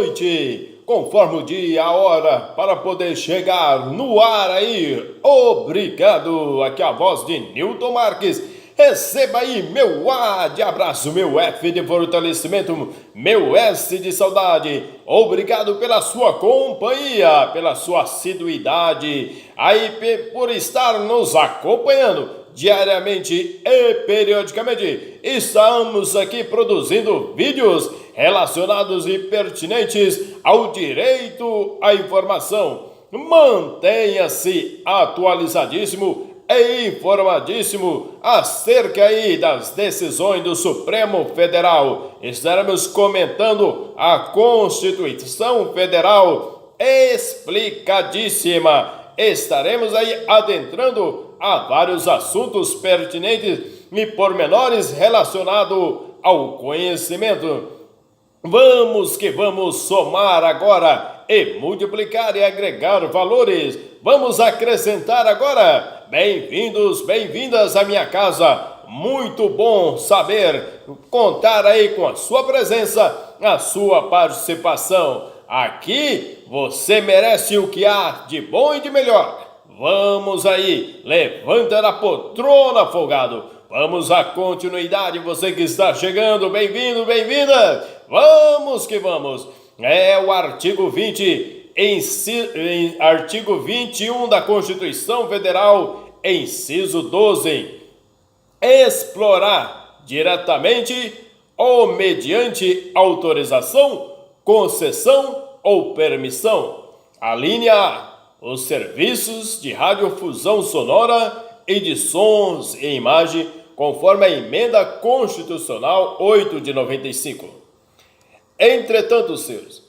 noite, conforme o dia, a hora, para poder chegar no ar aí. Obrigado, aqui é a voz de Newton Marques. Receba aí meu A de abraço, meu F de fortalecimento, meu S de saudade. Obrigado pela sua companhia, pela sua assiduidade, aí por estar nos acompanhando diariamente e periodicamente. Estamos aqui produzindo vídeos relacionados e pertinentes ao direito à informação. Mantenha-se atualizadíssimo e informadíssimo acerca aí das decisões do Supremo Federal. Estaremos comentando a Constituição Federal explicadíssima. Estaremos aí adentrando a vários assuntos pertinentes e pormenores relacionados ao conhecimento. Vamos que vamos somar agora e multiplicar e agregar valores. Vamos acrescentar agora. Bem-vindos, bem-vindas à minha casa. Muito bom saber contar aí com a sua presença, a sua participação. Aqui você merece o que há de bom e de melhor. Vamos aí, levanta da poltrona, folgado. Vamos à continuidade, você que está chegando, bem-vindo, bem-vinda. Vamos que vamos. É o artigo 20, artigo 21 da Constituição Federal, inciso 12. Explorar diretamente ou mediante autorização, concessão ou permissão. A linha A. Os serviços de radiodifusão sonora e de sons e imagem, conforme a emenda constitucional 8 de 95. Entretanto, senhores,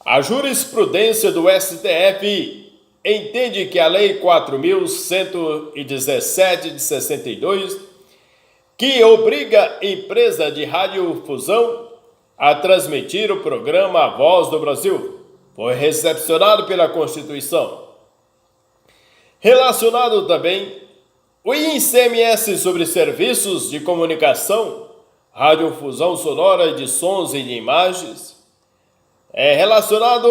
a jurisprudência do STF entende que a Lei 4.117 de 62, que obriga a empresa de radiodifusão a transmitir o programa A Voz do Brasil, foi recepcionado pela Constituição. Relacionado também o ICMS sobre serviços de comunicação, radiodifusão sonora de sons e de imagens, é relacionado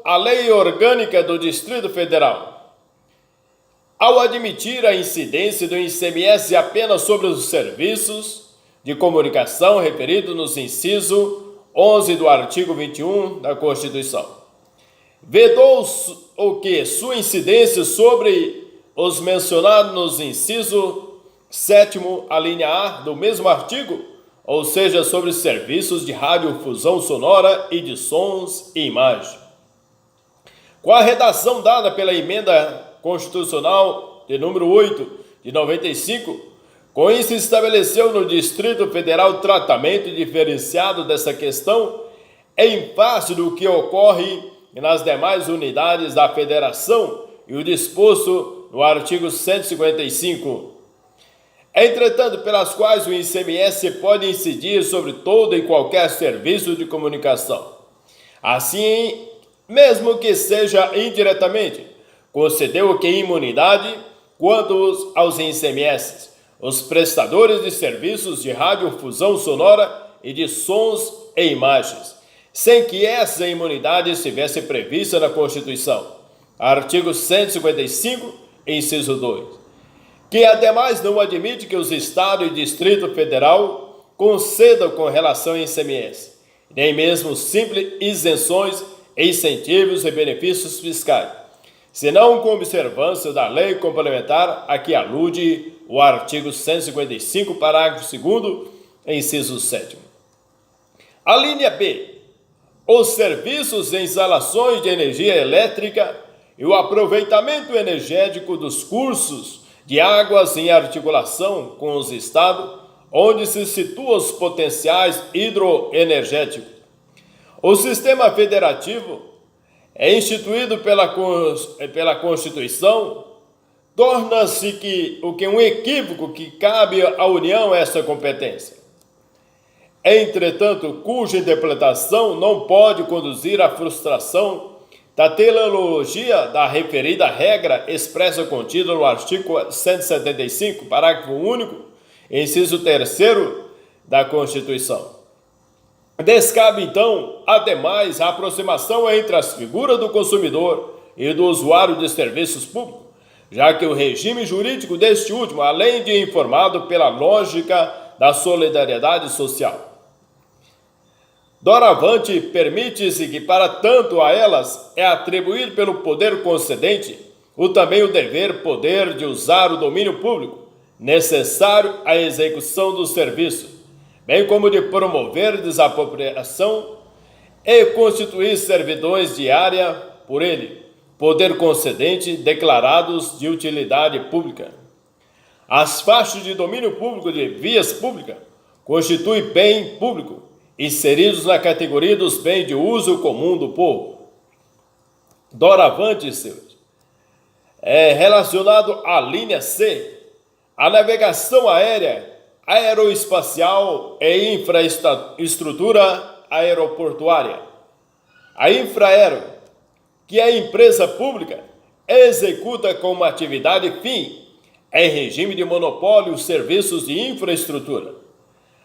à Lei Orgânica do Distrito Federal. Ao admitir a incidência do ICMS apenas sobre os serviços de comunicação referido nos inciso 11 do artigo 21 da Constituição. Vedou o que sua incidência sobre os mencionados nos inciso 7º, a linha A do mesmo artigo, ou seja, sobre serviços de radiodifusão sonora e de sons e imagem. Com a redação dada pela emenda constitucional de número 8 de 95, com isso estabeleceu no Distrito Federal tratamento diferenciado dessa questão em face do que ocorre nas demais unidades da Federação e o disposto no artigo 155. Entretanto, pelas quais o ICMS pode incidir sobre todo e qualquer serviço de comunicação. Assim, mesmo que seja indiretamente, concedeu que imunidade quanto aos ICMS, os prestadores de serviços de radiodifusão sonora e de sons e imagens, sem que essa imunidade estivesse prevista na Constituição. Artigo 155, inciso 2. Que, ademais, não admite que os Estados e Distrito Federal concedam com relação ao ICMS, nem mesmo simples isenções, incentivos e benefícios fiscais, senão com observância da lei complementar a que alude o artigo 155, parágrafo 2º, inciso 7º. A linha B. Os serviços de instalações de energia elétrica e o aproveitamento energético dos cursos de águas em articulação com os estados, onde se situam os potenciais hidroenergéticos. O sistema federativo é instituído pela Constituição, torna-se um equívoco que cabe à União essa competência. Entretanto, cuja interpretação não pode conduzir à frustração da teleologia da referida regra expressa contida no artigo 175, parágrafo único, inciso 3º da Constituição. Descabe, então, ademais, a aproximação entre as figuras do consumidor e do usuário de serviços públicos, já que o regime jurídico deste último, além de informado pela lógica da solidariedade social. Doravante, permite-se que, para tanto a elas, é atribuído pelo poder concedente também o dever poder de usar o domínio público, necessário à execução do serviço, bem como de promover desapropriação e constituir servidões de área por ele, poder concedente declarados de utilidade pública. As faixas de domínio público de vias públicas constituem bem público, inseridos na categoria dos bens de uso comum do povo. Doravante, senhores, é relacionado à linha C, a navegação aérea, aeroespacial e infraestrutura aeroportuária. A Infraero, que é empresa pública, executa como atividade fim, em regime de monopólio, os serviços de infraestrutura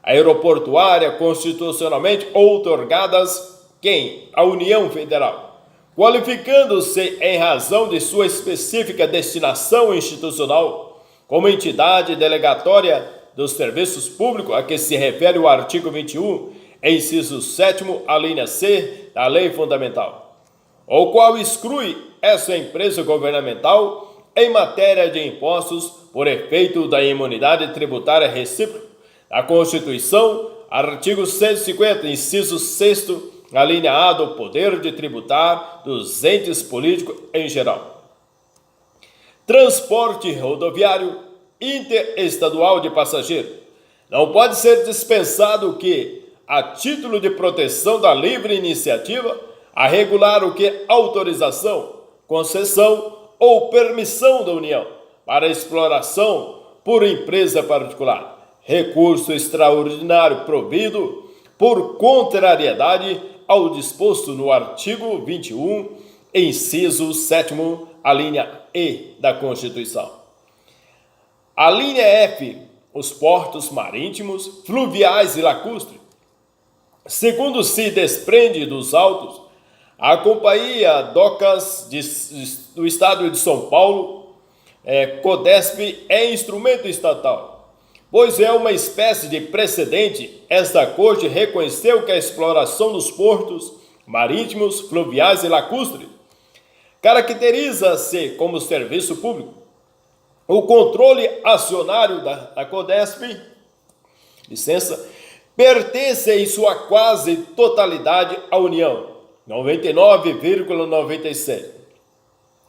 aeroportuária constitucionalmente outorgadas quem? A União Federal, qualificando-se em razão de sua específica destinação institucional como entidade delegatória dos serviços públicos a que se refere o artigo 21, inciso 7º, a linha C da Lei Fundamental, o qual exclui essa empresa governamental em matéria de impostos por efeito da imunidade tributária recíproca. A Constituição, artigo 150, inciso 6º, a linha A do poder de tributar dos entes políticos em geral. Transporte rodoviário interestadual de passageiro. Não pode ser dispensado que, a título de proteção da livre iniciativa, a regular o que autorização, concessão ou permissão da União para exploração por empresa particular, recurso extraordinário provido por contrariedade ao disposto no artigo 21, inciso 7º, a linha E da Constituição. A linha F, os portos marítimos, fluviais e lacustres. Segundo se desprende dos autos, a Companhia Docas do Estado de São Paulo, CODESP, é instrumento estatal, pois é uma espécie de precedente. Esta Corte reconheceu que a exploração dos portos marítimos, fluviais e lacustres caracteriza-se como serviço público. O controle acionário da CODESP, pertence em sua quase totalidade à União, 99,97%.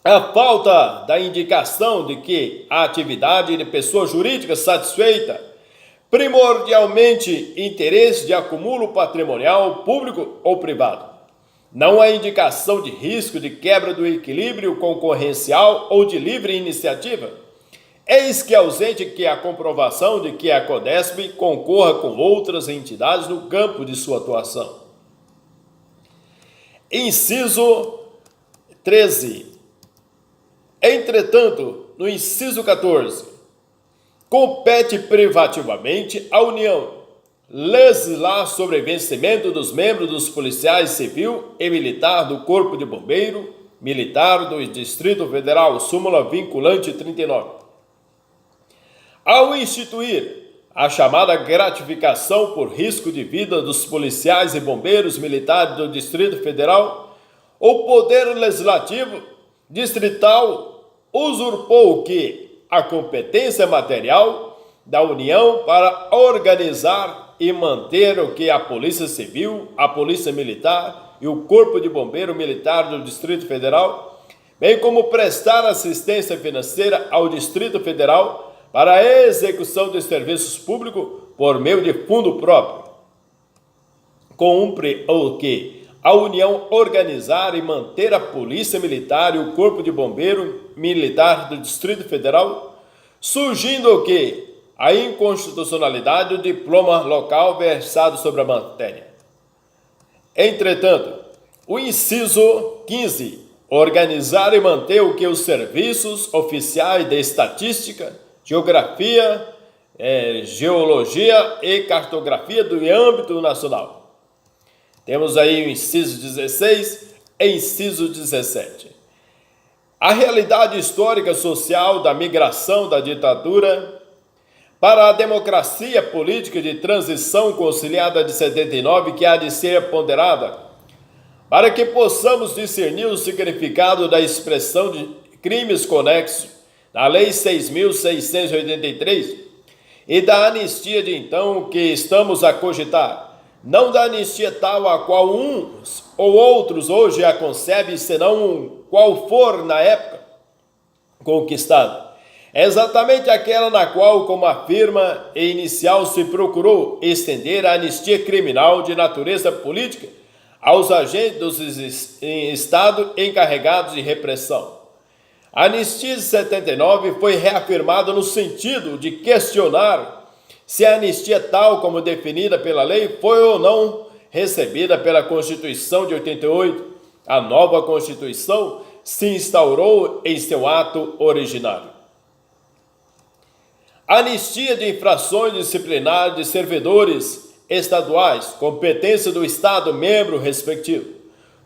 A falta da indicação de que a atividade de pessoa jurídica satisfeita primordialmente interesse de acúmulo patrimonial público ou privado. Não há indicação de risco de quebra do equilíbrio concorrencial ou de livre iniciativa. Eis que é ausente que a comprovação de que a CODESP concorra com outras entidades no campo de sua atuação. Inciso 13. Entretanto, no inciso 14, compete privativamente à União legislar sobre vencimento dos membros dos policiais civil e militar do Corpo de Bombeiro Militar do Distrito Federal, súmula vinculante 39. Ao instituir a chamada gratificação por risco de vida dos policiais e bombeiros militares do Distrito Federal, o Poder Legislativo distrital usurpou a competência material da União para organizar e manter a Polícia Civil, a Polícia Militar e o Corpo de Bombeiro Militar do Distrito Federal, bem como prestar assistência financeira ao Distrito Federal para a execução de serviços públicos por meio de fundo próprio. Cumpre a União organizar e manter a Polícia Militar e o Corpo de Bombeiro Militar do Distrito Federal, surgindo a inconstitucionalidade do diploma local versado sobre a matéria. Entretanto, o inciso 15, organizar e manter os serviços oficiais de estatística, geografia, geologia e cartografia do âmbito nacional. Temos aí o inciso 16 e inciso 17. A realidade histórica social da migração da ditadura para a democracia política de transição conciliada de 79, que há de ser ponderada, para que possamos discernir o significado da expressão de crimes conexos na Lei 6.683 e da anistia de então que estamos a cogitar, não da anistia tal a qual uns ou outros hoje a concebem, senão qual for na época conquistada. É exatamente aquela na qual, como afirma e inicial, se procurou estender a anistia criminal de natureza política aos agentes do Estado encarregados de repressão. A anistia de 79 foi reafirmada no sentido de questionar se a anistia tal como definida pela lei foi ou não recebida pela Constituição de 88. A nova Constituição se instaurou em seu ato originário. Anistia de infrações disciplinares de servidores estaduais, competência do Estado membro respectivo.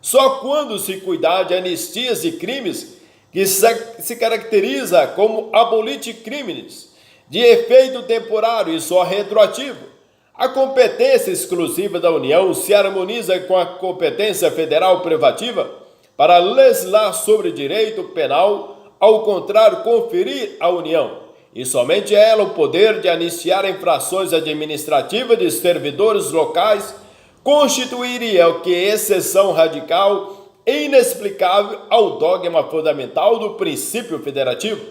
Só quando se cuidar de anistias de crimes que se caracteriza como abolite crimes, de efeito temporário e só retroativo, a competência exclusiva da União se harmoniza com a competência federal privativa para legislar sobre direito penal, ao contrário, conferir à União, e somente ela, o poder de anistiar infrações administrativas de servidores locais, constituiria o que exceção radical e inexplicável ao dogma fundamental do princípio federativo,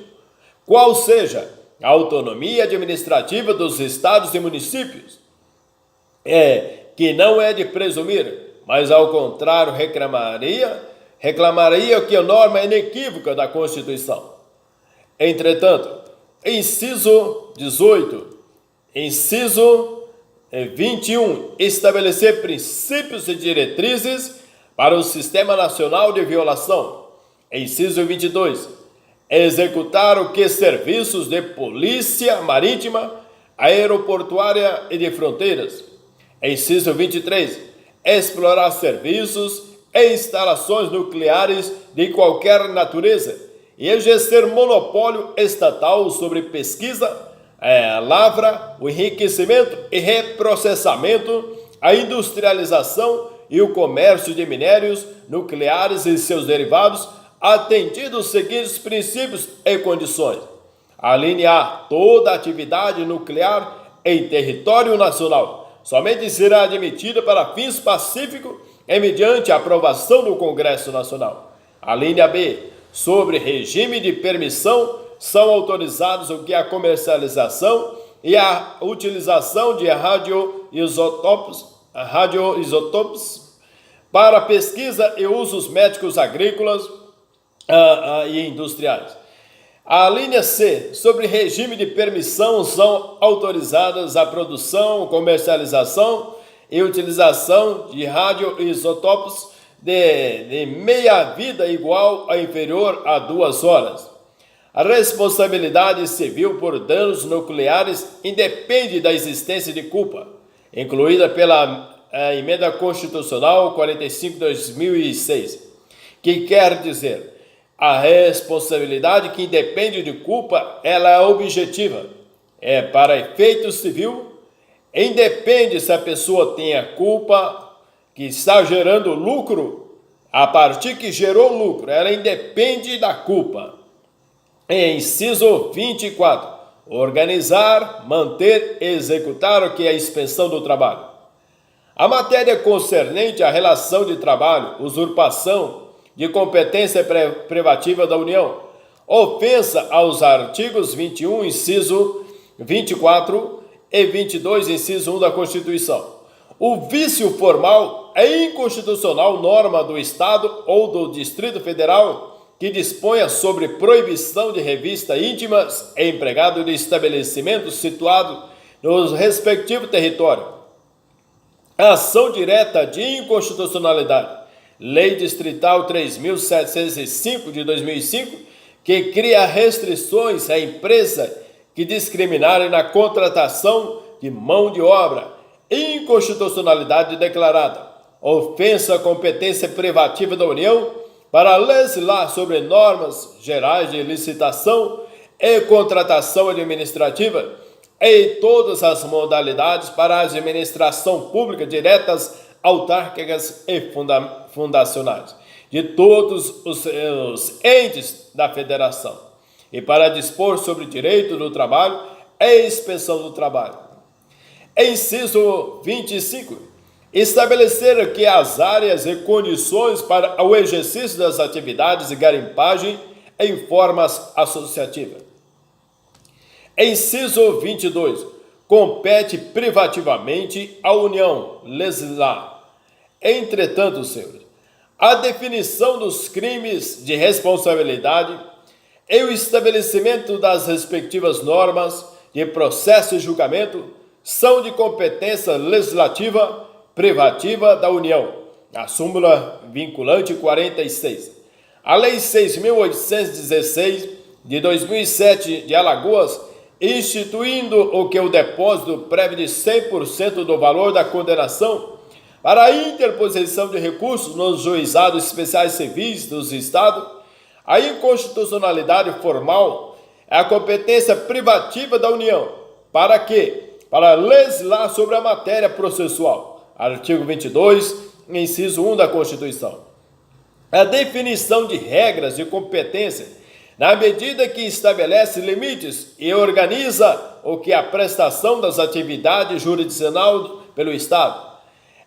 qual seja a autonomia administrativa dos estados e municípios, que não é de presumir, mas ao contrário reclamaria o que a norma inequívoca da Constituição. Entretanto, inciso 18, inciso 21, estabelecer princípios e diretrizes para o Sistema Nacional de Violação. Inciso 22, executar o que serviços de polícia marítima, aeroportuária e de fronteiras. Inciso 23, explorar serviços e instalações nucleares de qualquer natureza e exercer monopólio estatal sobre pesquisa, lavra, o enriquecimento e reprocessamento, a industrialização e o comércio de minérios nucleares e seus derivados, atendidos os seguintes princípios e condições: alinear toda atividade nuclear em território nacional somente será admitida para fins pacíficos e mediante a aprovação do Congresso Nacional. A linha B, sobre regime de permissão, são autorizados o que a comercialização e a utilização de radioisótopos para pesquisa e usos médicos agrícolas e industriais. A linha C, sobre regime de permissão, são autorizadas a produção, comercialização e utilização de radioisótopos de meia-vida igual a inferior a 2 horas. A responsabilidade civil por danos nucleares independe da existência de culpa, incluída pela Emenda Constitucional 45/2006, que quer dizer, a responsabilidade que independe de culpa, ela é objetiva, é para efeito civil, independe se a pessoa tenha culpa que está gerando lucro, a partir que gerou lucro, ela independe da culpa. Inciso 24, organizar, manter e executar o que é a inspeção do trabalho. A matéria concernente à relação de trabalho, usurpação de competência privativa da União, ofensa aos artigos 21, inciso 24 e 22, inciso 1 da Constituição. O vício formal é inconstitucional norma do Estado ou do Distrito Federal que disponha sobre proibição de revista íntimas e empregado de estabelecimento situado no respectivo território. A ação direta de inconstitucionalidade, Lei Distrital 3.705 de 2005, que cria restrições à empresa que discriminarem na contratação de mão de obra. Inconstitucionalidade declarada. ofensa à competência privativa da União para legislar sobre normas gerais de licitação e contratação administrativa em todas as modalidades para a administração pública diretas, autárquicas e fundacionais de todos os entes da Federação e para dispor sobre direito do trabalho e inspeção do trabalho. Inciso 25. Estabelecer que as áreas e condições para o exercício das atividades de garimpagem em formas associativas. Inciso 22. Compete privativamente à União legislar. Entretanto, senhores, a definição dos crimes de responsabilidade e o estabelecimento das respectivas normas de processo e julgamento são de competência legislativa privativa da União, a súmula vinculante 46. A Lei 6.816 de 2007 de Alagoas, instituindo o que o depósito prévio de 100% do valor da condenação para a interposição de recursos nos juizados especiais civis dos Estados, a inconstitucionalidade formal é a competência privativa da União. Para quê? Para legislar sobre a matéria processual. Artigo 22, inciso 1 da Constituição. A definição de regras de competência, na medida que estabelece limites e organiza o que é a prestação das atividades jurisdicional pelo Estado,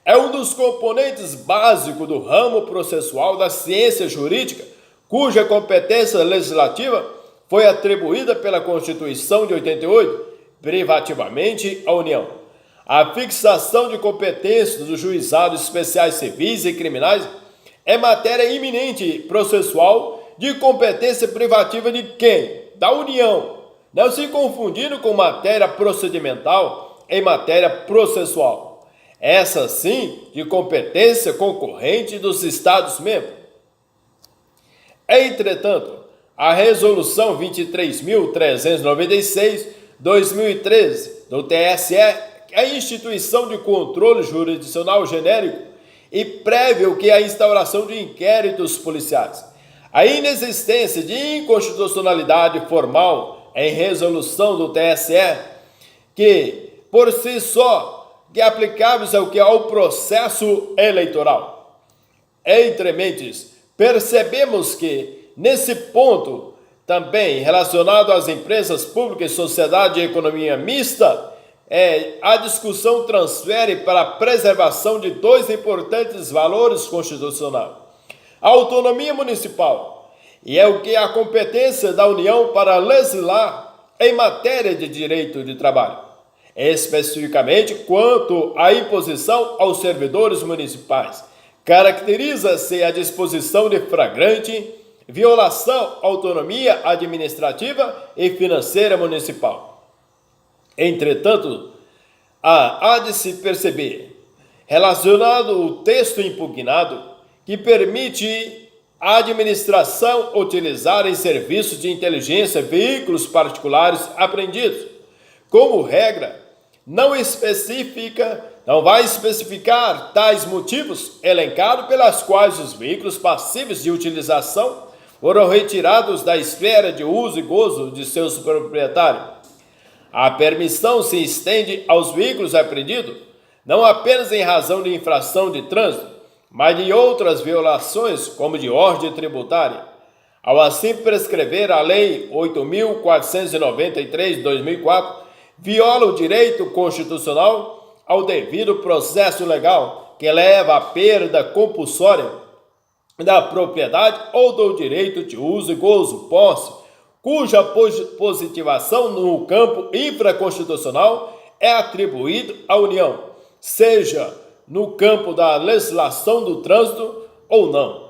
é um dos componentes básicos do ramo processual da ciência jurídica, cuja competência legislativa foi atribuída pela Constituição de 88, privativamente à União. A fixação de competências dos juizados especiais civis e criminais é matéria iminente processual de competência privativa de quem? Da União, não se confundindo com matéria procedimental em matéria processual. Essa sim de competência concorrente dos Estados-membros. Entretanto, a Resolução 23.396/2013 do TSE, a instituição de controle jurisdicional genérico e prévio que a instauração de inquéritos policiais. A inexistência de inconstitucionalidade formal em resolução do TSE, que, por si só, que é aplicáveis ao processo eleitoral. Entre mentes, percebemos que, nesse ponto, também relacionado às empresas públicas e sociedade de economia mista, a discussão transfere para a preservação de dois importantes valores constitucionais: a autonomia municipal, e é o que é a competência da União para legislar em matéria de direito de trabalho, especificamente quanto à imposição aos servidores municipais. Caracteriza-se a disposição de flagrante violação à autonomia administrativa e financeira municipal. Entretanto, há de se perceber, relacionado o texto impugnado, que permite à administração utilizar em serviços de inteligência veículos particulares apreendidos. Como regra, não vai especificar tais motivos elencados pelas quais os veículos passíveis de utilização foram retirados da esfera de uso e gozo de seus proprietários. A permissão se estende aos veículos apreendidos, não apenas em razão de infração de trânsito, mas de outras violações, como de ordem tributária. Ao assim prescrever a Lei 8.493 de 2004, viola o direito constitucional ao devido processo legal, que leva à perda compulsória da propriedade ou do direito de uso e gozo, posse, cuja positivação no campo infraconstitucional é atribuído à União, seja no campo da legislação do trânsito ou não.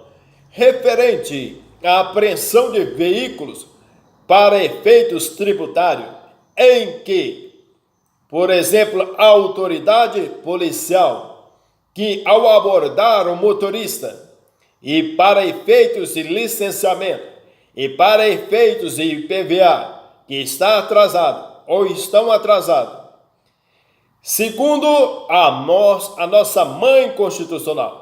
Referente à apreensão de veículos para efeitos tributários, em que, por exemplo, a autoridade policial, que ao abordar o motorista e para efeitos de licenciamento e para efeitos de IPVA que está atrasado ou estão atrasados, segundo a nossa mãe constitucional,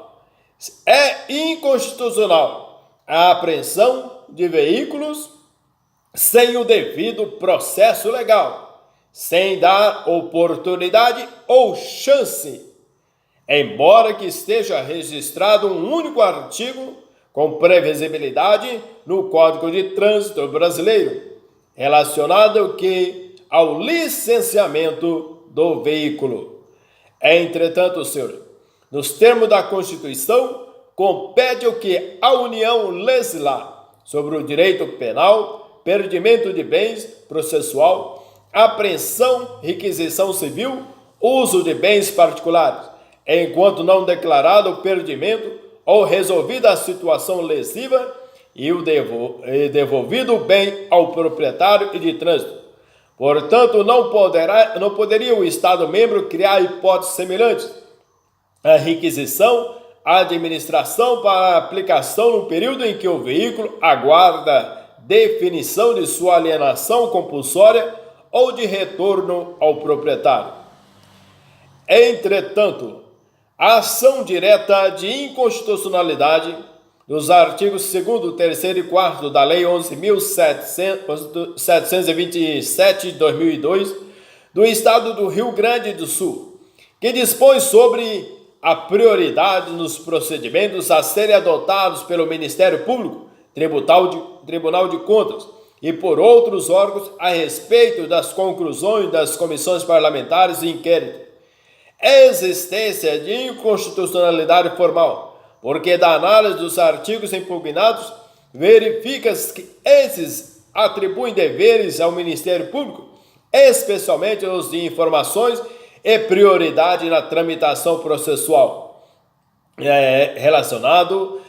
É inconstitucional a apreensão de veículos sem o devido processo legal, sem dar oportunidade ou chance, embora que esteja registrado um único artigo com previsibilidade no Código de Trânsito Brasileiro, relacionado ao licenciamento do veículo. Entretanto, senhor, nos termos da Constituição, compete à União legislar sobre o direito penal, perdimento de bens processual, apreensão, requisição civil, uso de bens particulares, enquanto não declarado o perdimento ou resolvida a situação lesiva e o devolvido o bem ao proprietário e de trânsito. Portanto, não poderia o Estado-membro criar hipóteses semelhantes à requisição, à administração para aplicação no período em que o veículo aguarda definição de sua alienação compulsória ou de retorno ao proprietário. Entretanto, a ação direta de inconstitucionalidade dos artigos 2º, 3º e 4º da Lei 11.727 de 2002 do Estado do Rio Grande do Sul, que dispõe sobre a prioridade nos procedimentos a serem adotados pelo Ministério Público, Tribunal de Contas e por outros órgãos a respeito das conclusões das comissões parlamentares de inquérito. Existência de inconstitucionalidade formal, porque da análise dos artigos impugnados, verifica-se que esses atribuem deveres ao Ministério Público, especialmente os de informações e prioridade na tramitação processual, relacionado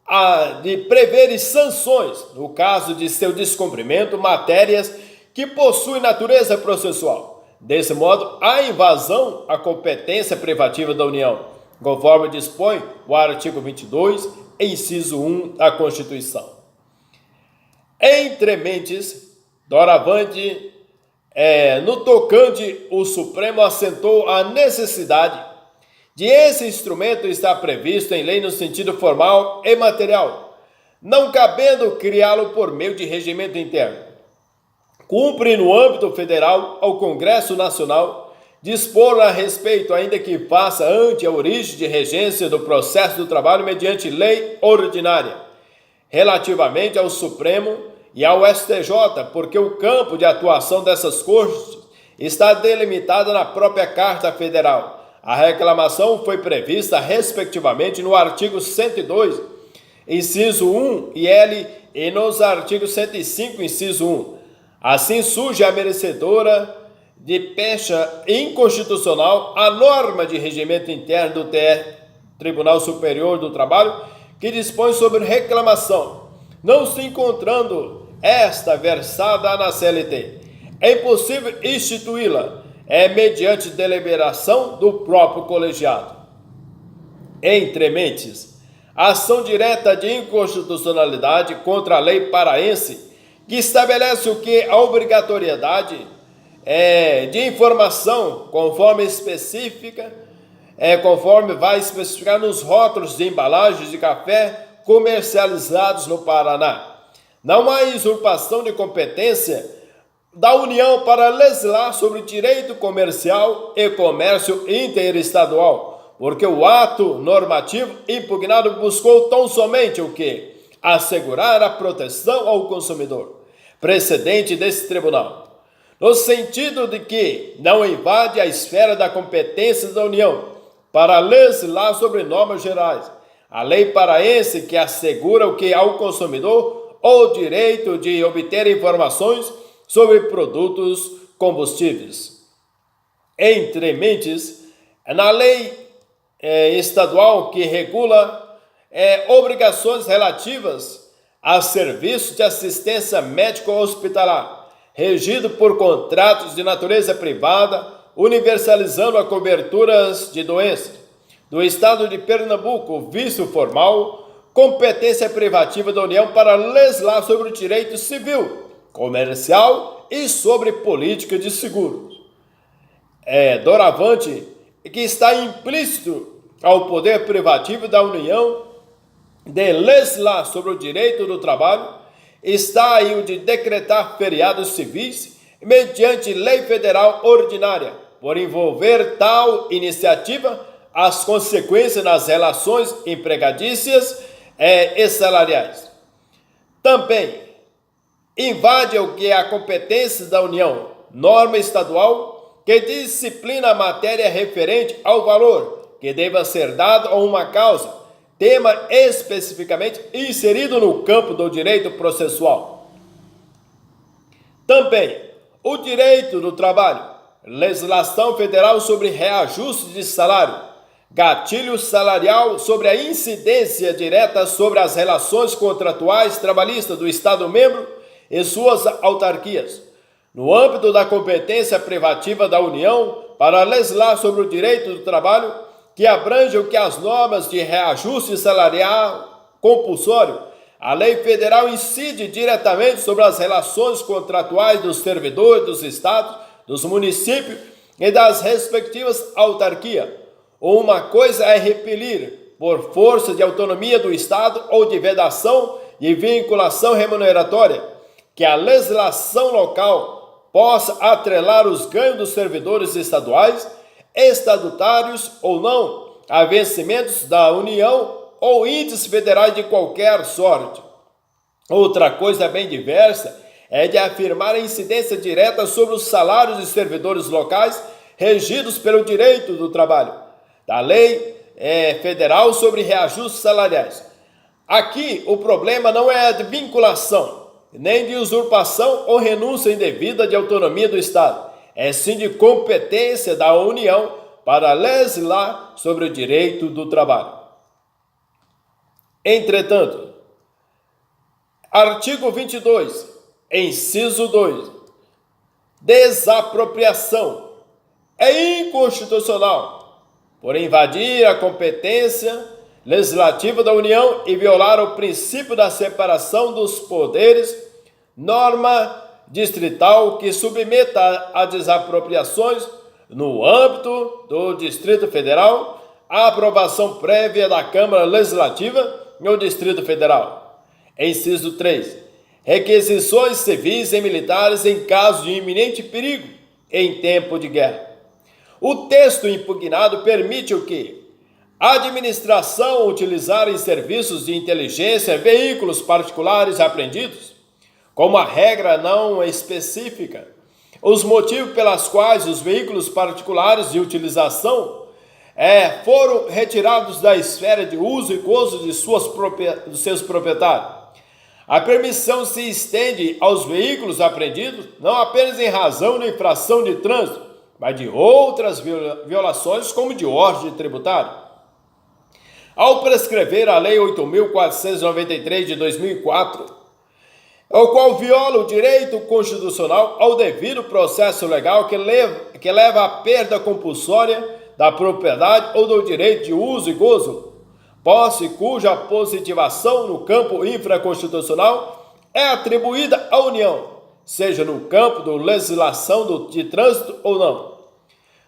a de prever sanções, no caso de seu descumprimento, matérias que possuem natureza processual. Desse modo, a invasão à competência privativa da União, conforme dispõe o artigo 22, inciso 1 da Constituição. Entrementes, doravante, no tocante, o Supremo assentou a necessidade de esse instrumento estar previsto em lei no sentido formal e material, não cabendo criá-lo por meio de regimento interno. Cumpre no âmbito federal ao Congresso Nacional dispor a respeito, ainda que faça ante a origem de regência do processo do trabalho mediante lei ordinária, relativamente ao Supremo e ao STJ, porque o campo de atuação dessas cortes está delimitado na própria Carta Federal. A reclamação foi prevista, respectivamente, no artigo 102, inciso 1 e nos artigos 105, inciso 1. Assim surge a merecedora de pecha inconstitucional a norma de regimento interno do Tribunal Superior do Trabalho, que dispõe sobre reclamação, não se encontrando esta versada na CLT. É impossível instituí-la, mediante deliberação do próprio colegiado. Entrementes, a ação direta de inconstitucionalidade contra a lei paraense, que estabelece a obrigatoriedade de informação conforme vai especificar nos rótulos de embalagens de café comercializados no Paraná. Não há usurpação de competência da União para legislar sobre direito comercial e comércio interestadual, porque o ato normativo impugnado buscou tão somente assegurar a proteção ao consumidor, precedente desse tribunal, no sentido de que não invade a esfera da competência da União para legislar sobre normas gerais. A lei paraense que assegura ao consumidor o direito de obter informações sobre produtos combustíveis. Entrementes, na lei estadual que regula obrigações relativas a serviços de assistência médico-hospitalar, regido por contratos de natureza privada, universalizando a coberturas de doenças. Do Estado de Pernambuco, vício formal, competência privativa da União para legislar sobre o direito civil, comercial e sobre política de seguros. Doravante, que está implícito ao poder privativo da União de legislar sobre o direito do trabalho está aí o de decretar feriados civis mediante lei federal ordinária, por envolver tal iniciativa as consequências nas relações empregatícias e salariais. Também invade o que é a competência da União, norma estadual que disciplina a matéria referente ao valor que deva ser dado a uma causa, tema especificamente inserido no campo do direito processual. Também o direito do trabalho, legislação federal sobre reajuste de salário, gatilho salarial sobre a incidência direta sobre as relações contratuais trabalhistas do Estado-membro e suas autarquias, no âmbito da competência privativa da União para legislar sobre o direito do trabalho, que abrange o que as normas de reajuste salarial compulsório, a lei federal incide diretamente sobre as relações contratuais dos servidores dos estados, dos municípios e das respectivas autarquias. Uma coisa é repelir, por força de autonomia do Estado ou de vedação e vinculação remuneratória, que a legislação local possa atrelar os ganhos dos servidores estaduais, estatutários ou não, a vencimentos da União ou índices federais de qualquer sorte. Outra coisa bem diversa é de afirmar a incidência direta sobre os salários de servidores locais regidos pelo direito do trabalho, da lei federal sobre reajustes salariais. Aqui o problema não é de vinculação, nem de usurpação ou renúncia indevida de autonomia do Estado, é sim de competência da União para legislar sobre o direito do trabalho. Entretanto, artigo 22, inciso 2, desapropriação é inconstitucional por invadir a competência legislativa da União e violar o princípio da separação dos poderes, norma distrital que submeta a desapropriações no âmbito do Distrito Federal a aprovação prévia da Câmara Legislativa no Distrito Federal. Inciso 3. Requisições civis e militares em caso de iminente perigo em tempo de guerra. O texto impugnado permite o que? A administração utilizar em serviços de inteligência veículos particulares apreendidos, como a regra não específica, os motivos pelos quais os veículos particulares de utilização foram retirados da esfera de uso e gozo dos seus proprietários. A permissão se estende aos veículos apreendidos não apenas em razão de infração de trânsito, mas de outras violações como de ordem tributária. Ao prescrever a Lei 8.493 de 2004, o qual viola o direito constitucional ao devido processo legal que leva à perda compulsória da propriedade ou do direito de uso e gozo, posse cuja positivação no campo infraconstitucional é atribuída à União, seja no campo da legislação de trânsito ou não.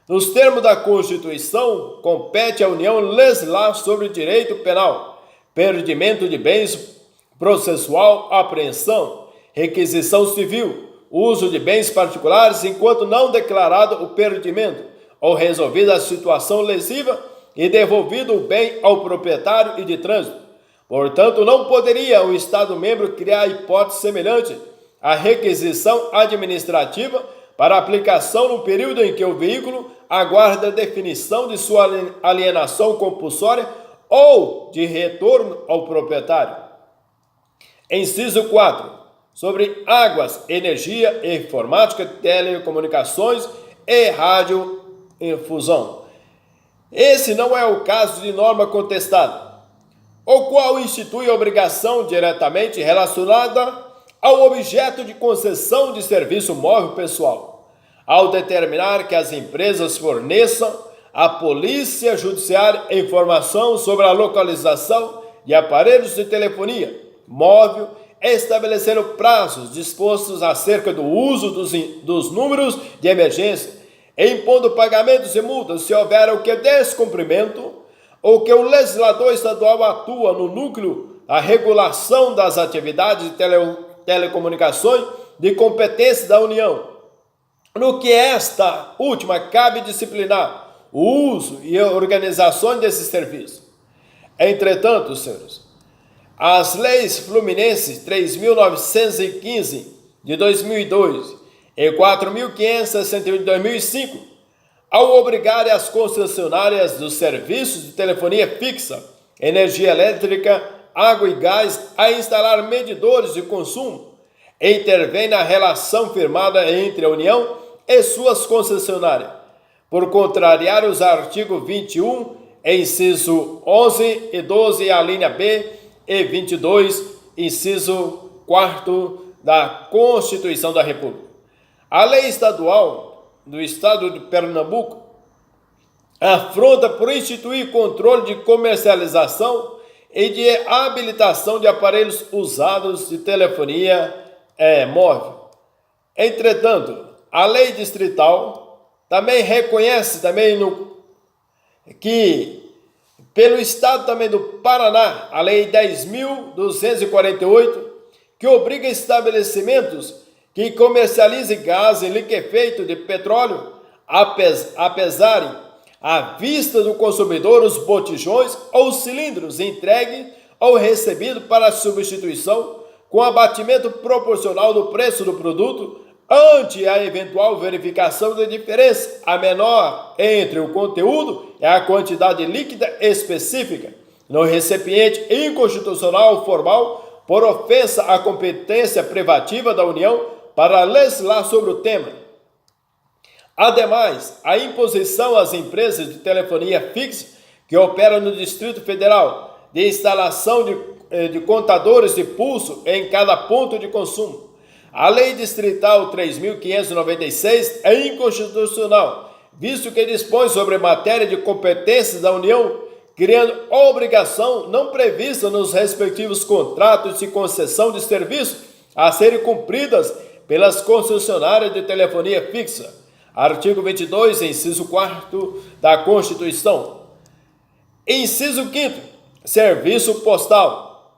Nos termos da Constituição, compete à União legislar sobre o direito penal, perdimento de bens processual, apreensão, requisição civil, uso de bens particulares enquanto não declarado o perdimento, ou resolvida a situação lesiva e devolvido o bem ao proprietário e de trânsito. Portanto, não poderia o Estado-membro criar hipótese semelhante à requisição administrativa para aplicação no período em que o veículo aguarda a definição de sua alienação compulsória ou de retorno ao proprietário. Inciso 4. Sobre águas, energia, informática, telecomunicações e radiodifusão. Esse não é o caso de norma contestada, o qual institui obrigação diretamente relacionada ao objeto de concessão de serviço móvel pessoal, ao determinar que as empresas forneçam à Polícia Judiciária informação sobre a localização de aparelhos de telefonia móvel, estabelecendo prazos dispostos acerca do uso dos números de emergência, impondo pagamentos e multas se houver o que descumprimento ou que o legislador estadual atua no núcleo a regulação das atividades de telecomunicações de competência da União, no que esta última cabe disciplinar o uso e a organização desses serviços. Entretanto, senhores, as leis fluminenses 3.915 de 2002 e 4.561 de 2005, ao obrigarem as concessionárias dos serviços de telefonia fixa, energia elétrica, água e gás a instalar medidores de consumo, intervém na relação firmada entre a União e suas concessionárias, por contrariar os artigos 21, inciso 11 e 12, a linha B, e 22, inciso 4 da Constituição da República. A lei estadual do Estado de Pernambuco afronta por instituir controle de comercialização e de habilitação de aparelhos usados de telefonia móvel. Entretanto, a lei distrital também reconhece que pelo Estado também do Paraná, a lei 10.248, que obriga estabelecimentos que comercializem gás liquefeito de petróleo a pesarem à vista do consumidor os botijões ou cilindros entregues ou recebidos para substituição com abatimento proporcional do preço do produto ante a eventual verificação da diferença a menor entre o conteúdo e a quantidade líquida específica no recipiente inconstitucional formal por ofensa à competência privativa da União para legislar sobre o tema. Ademais, a imposição às empresas de telefonia fixa que operam no Distrito Federal de instalação de contadores de pulso em cada ponto de consumo. A Lei Distrital 3.596 é inconstitucional, visto que dispõe sobre matéria de competências da União, criando obrigação não prevista nos respectivos contratos de concessão de serviço a serem cumpridas pelas concessionárias de telefonia fixa. Artigo 22, inciso 4 da Constituição. Inciso 5º, serviço postal.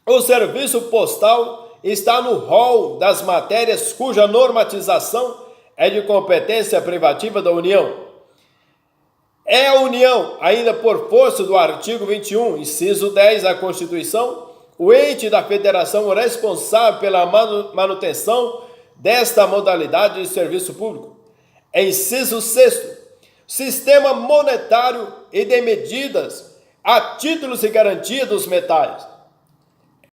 O serviço postal está no rol das matérias cuja normatização é de competência privativa da União. É a União, ainda por força do artigo 21, inciso 10 da Constituição, o ente da federação responsável pela manutenção desta modalidade de serviço público. Inciso 6º, sistema monetário e de medidas a títulos e garantia dos metais.